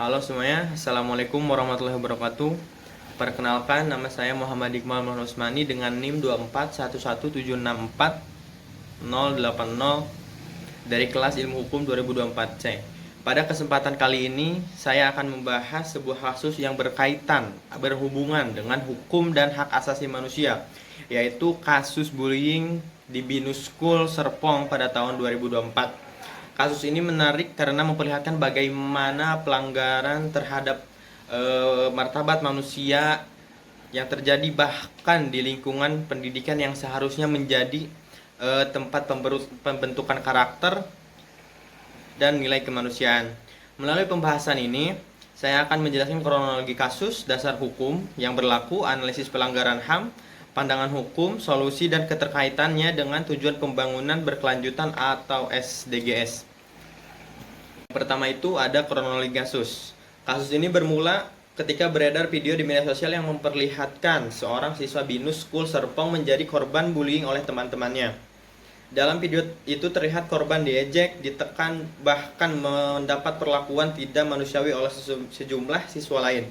Halo semuanya, Assalamualaikum warahmatullahi wabarakatuh. Perkenalkan, nama saya Muhammad Iqbal Usmani dengan NIM 2411764 dari kelas Ilmu Hukum 2024C. Pada kesempatan kali ini, saya akan membahas sebuah kasus yang berhubungan dengan hukum dan hak asasi manusia, yaitu kasus bullying di Binus School Serpong pada tahun 2024. Kasus ini menarik karena memperlihatkan bagaimana pelanggaran terhadap martabat manusia yang terjadi bahkan di lingkungan pendidikan yang seharusnya menjadi tempat pembentukan karakter dan nilai kemanusiaan. Melalui pembahasan ini, saya akan menjelaskan kronologi kasus, dasar hukum yang berlaku, analisis pelanggaran HAM, pandangan hukum, solusi dan keterkaitannya dengan tujuan pembangunan berkelanjutan atau SDGs. Pertama itu ada kronologi kasus. Kasus ini bermula ketika beredar video di media sosial yang memperlihatkan seorang siswa Binus School Serpong menjadi korban bullying oleh teman-temannya. Dalam video itu terlihat korban diejek, ditekan, bahkan mendapat perlakuan tidak manusiawi oleh sejumlah siswa lain.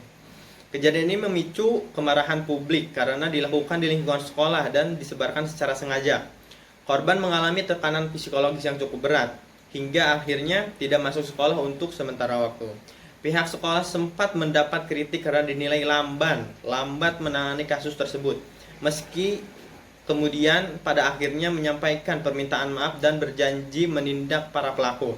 Kejadian ini memicu kemarahan publik karena dilakukan di lingkungan sekolah dan disebarkan secara sengaja. Korban mengalami tekanan psikologis yang cukup berat, hingga akhirnya tidak masuk sekolah untuk sementara waktu. Pihak sekolah sempat mendapat kritik karena dinilai lambat menangani kasus tersebut. Meski kemudian pada akhirnya menyampaikan permintaan maaf dan berjanji menindak para pelaku.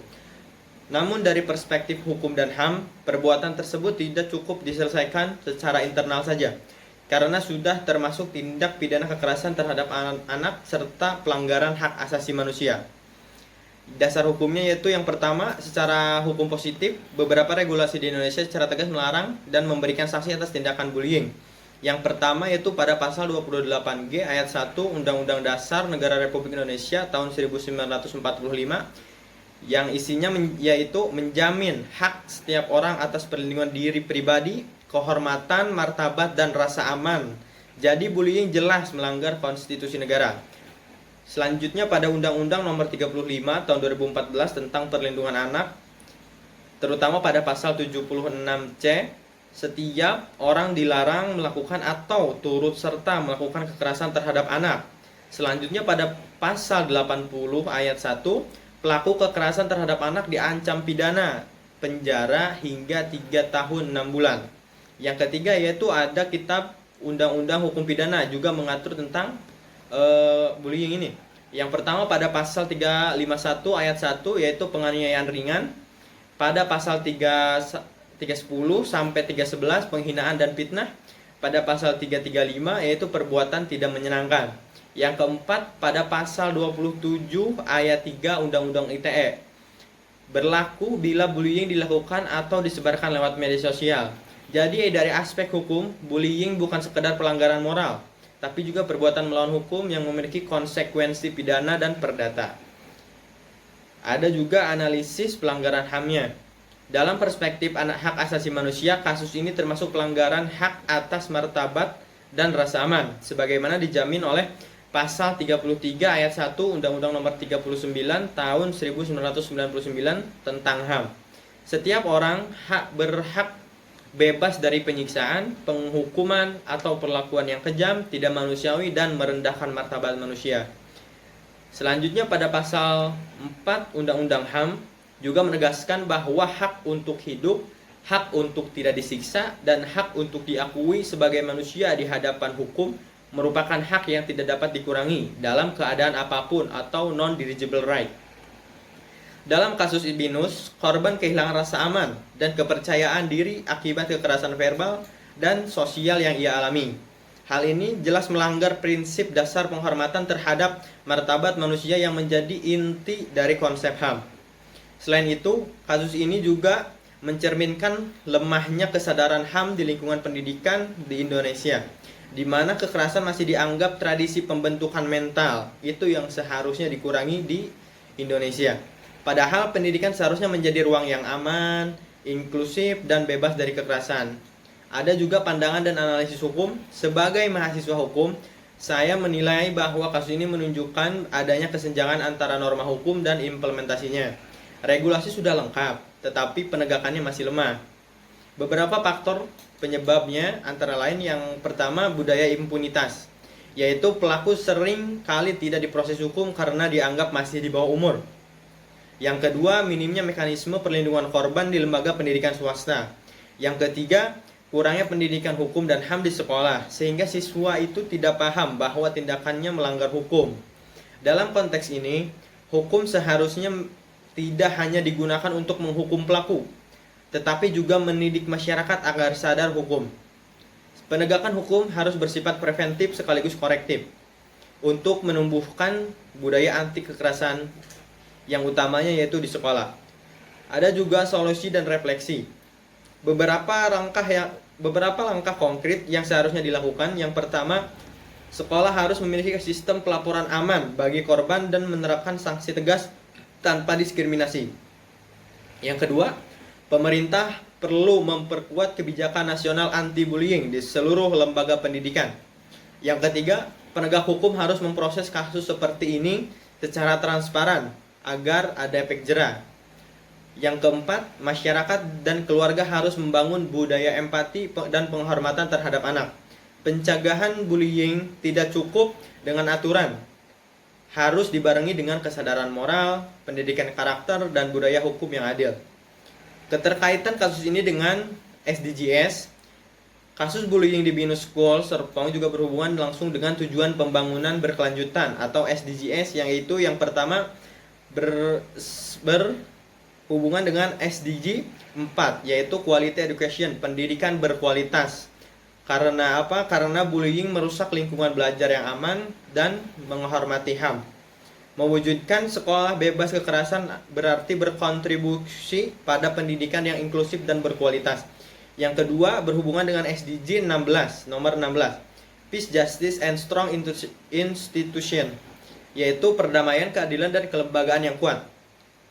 Namun dari perspektif hukum dan HAM, perbuatan tersebut tidak cukup diselesaikan secara internal saja, karena sudah termasuk tindak pidana kekerasan terhadap anak serta pelanggaran hak asasi manusia. Dasar hukumnya yaitu yang pertama, secara hukum positif, beberapa regulasi di Indonesia secara tegas melarang dan memberikan sanksi atas tindakan bullying. Yang pertama yaitu pada pasal 28G ayat 1 Undang-Undang Dasar Negara Republik Indonesia tahun 1945 yang isinya yaitu menjamin hak setiap orang atas perlindungan diri pribadi, kehormatan, martabat, dan rasa aman. Jadi bullying jelas melanggar konstitusi negara. Selanjutnya pada Undang-Undang Nomor 35 Tahun 2014 tentang Perlindungan Anak, terutama pada pasal 76C, setiap orang dilarang melakukan atau turut serta melakukan kekerasan terhadap anak. Selanjutnya pada pasal 80 ayat 1, pelaku kekerasan terhadap anak diancam pidana penjara hingga 3 tahun 6 bulan. Yang ketiga yaitu ada Kitab Undang-Undang Hukum Pidana juga mengatur tentang bullying ini. Yang pertama pada pasal 351 ayat 1 yaitu penganiayaan ringan. Pada pasal 310 sampai 311 penghinaan dan fitnah. Pada pasal 335 yaitu perbuatan tidak menyenangkan. Yang keempat pada pasal 27 ayat 3 Undang-Undang ITE. Berlaku bila bullying dilakukan atau disebarkan lewat media sosial. Jadi dari aspek hukum, bullying bukan sekedar pelanggaran moral, tapi juga perbuatan melawan hukum yang memiliki konsekuensi pidana dan perdata. Ada juga analisis pelanggaran HAM-nya. Dalam perspektif hak asasi manusia, kasus ini termasuk pelanggaran hak atas martabat dan rasa aman, sebagaimana dijamin oleh pasal 33 ayat 1 Undang-Undang Nomor 39 Tahun 1999 tentang HAM. Setiap orang berhak bebas dari penyiksaan, penghukuman, atau perlakuan yang kejam, tidak manusiawi, dan merendahkan martabat manusia. Selanjutnya pada pasal 4 Undang-Undang HAM juga menegaskan bahwa hak untuk hidup, hak untuk tidak disiksa, dan hak untuk diakui sebagai manusia di hadapan hukum merupakan hak yang tidak dapat dikurangi dalam keadaan apapun atau non-dirigible right. Dalam kasus Binus, korban kehilangan rasa aman dan kepercayaan diri akibat kekerasan verbal dan sosial yang ia alami. Hal ini jelas melanggar prinsip dasar penghormatan terhadap martabat manusia yang menjadi inti dari konsep HAM. Selain itu, kasus ini juga mencerminkan lemahnya kesadaran HAM di lingkungan pendidikan di Indonesia, di mana kekerasan masih dianggap tradisi pembentukan mental. Itu yang seharusnya dikurangi di Indonesia. Padahal pendidikan seharusnya menjadi ruang yang aman, inklusif, dan bebas dari kekerasan. Ada juga pandangan dan analisis hukum. Sebagai mahasiswa hukum, saya menilai bahwa kasus ini menunjukkan adanya kesenjangan antara norma hukum dan implementasinya. Regulasi sudah lengkap, tetapi penegakannya masih lemah. Beberapa faktor penyebabnya antara lain yang pertama budaya impunitas, yaitu pelaku sering kali tidak diproses hukum karena dianggap masih di bawah umur. Yang kedua, minimnya mekanisme perlindungan korban di lembaga pendidikan swasta. Yang ketiga, kurangnya pendidikan hukum dan HAM di sekolah, sehingga siswa itu tidak paham bahwa tindakannya melanggar hukum. Dalam konteks ini, hukum seharusnya tidak hanya digunakan untuk menghukum pelaku, tetapi juga mendidik masyarakat agar sadar hukum. Penegakan hukum harus bersifat preventif sekaligus korektif untuk menumbuhkan budaya anti kekerasan yang utamanya yaitu di sekolah. Ada juga solusi dan refleksi. Beberapa langkah konkret yang seharusnya dilakukan. Yang pertama, sekolah harus memiliki sistem pelaporan aman bagi korban dan menerapkan sanksi tegas tanpa diskriminasi. Yang kedua, pemerintah perlu memperkuat kebijakan nasional anti-bullying di seluruh lembaga pendidikan. Yang ketiga, penegak hukum harus memproses kasus seperti ini secara transparan agar ada efek jera. Yang keempat, masyarakat dan keluarga harus membangun budaya empati dan penghormatan terhadap anak. Pencegahan bullying tidak cukup dengan aturan, harus dibarengi dengan kesadaran moral, pendidikan karakter, dan budaya hukum yang adil. Keterkaitan kasus ini dengan SDGs, kasus bullying di Binus School Serpong juga berhubungan langsung dengan tujuan pembangunan berkelanjutan atau SDGs, yang itu yang pertama berhubungan dengan SDG 4, yaitu Quality Education, pendidikan berkualitas. Karena apa? Karena bullying merusak lingkungan belajar yang aman dan menghormati HAM. Mewujudkan sekolah bebas kekerasan berarti berkontribusi pada pendidikan yang inklusif dan berkualitas. Yang kedua, berhubungan dengan SDG 16, nomor 16, Peace, Justice, and Strong Institution, yaitu perdamaian, keadilan, dan kelembagaan yang kuat.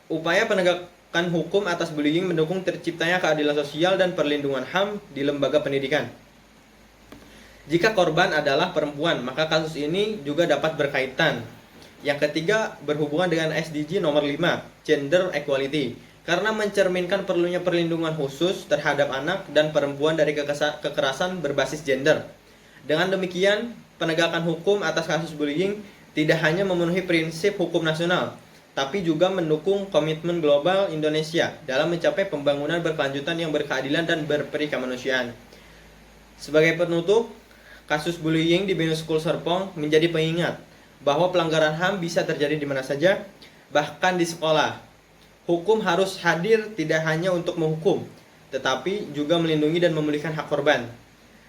Upaya penegakan hukum atas bullying mendukung terciptanya keadilan sosial dan perlindungan HAM di lembaga pendidikan. Jika korban adalah perempuan, maka kasus ini juga dapat berkaitan. Yang ketiga, berhubungan dengan SDG nomor 5, Gender Equality, karena mencerminkan perlunya perlindungan khusus terhadap anak dan perempuan dari kekerasan berbasis gender. Dengan demikian, penegakan hukum atas kasus bullying tidak hanya memenuhi prinsip hukum nasional, tapi juga mendukung komitmen global Indonesia dalam mencapai pembangunan berkelanjutan yang berkeadilan dan berperi kemanusiaan. Sebagai penutup, kasus bullying di Binus School Serpong menjadi pengingat bahwa pelanggaran HAM bisa terjadi di mana saja, bahkan di sekolah. Hukum harus hadir tidak hanya untuk menghukum, tetapi juga melindungi dan memulihkan hak korban.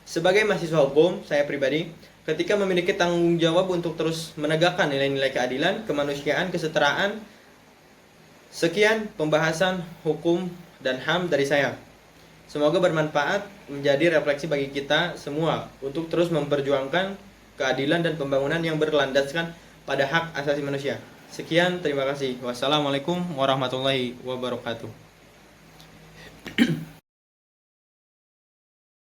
Sebagai mahasiswa hukum, saya pribadi, ketika memiliki tanggung jawab untuk terus menegakkan nilai-nilai keadilan, kemanusiaan, kesetaraan. Sekian pembahasan hukum dan HAM dari saya. Semoga bermanfaat, menjadi refleksi bagi kita semua untuk terus memperjuangkan keadilan dan pembangunan yang berlandaskan pada hak asasi manusia. Sekian, terima kasih. Wassalamualaikum warahmatullahi wabarakatuh.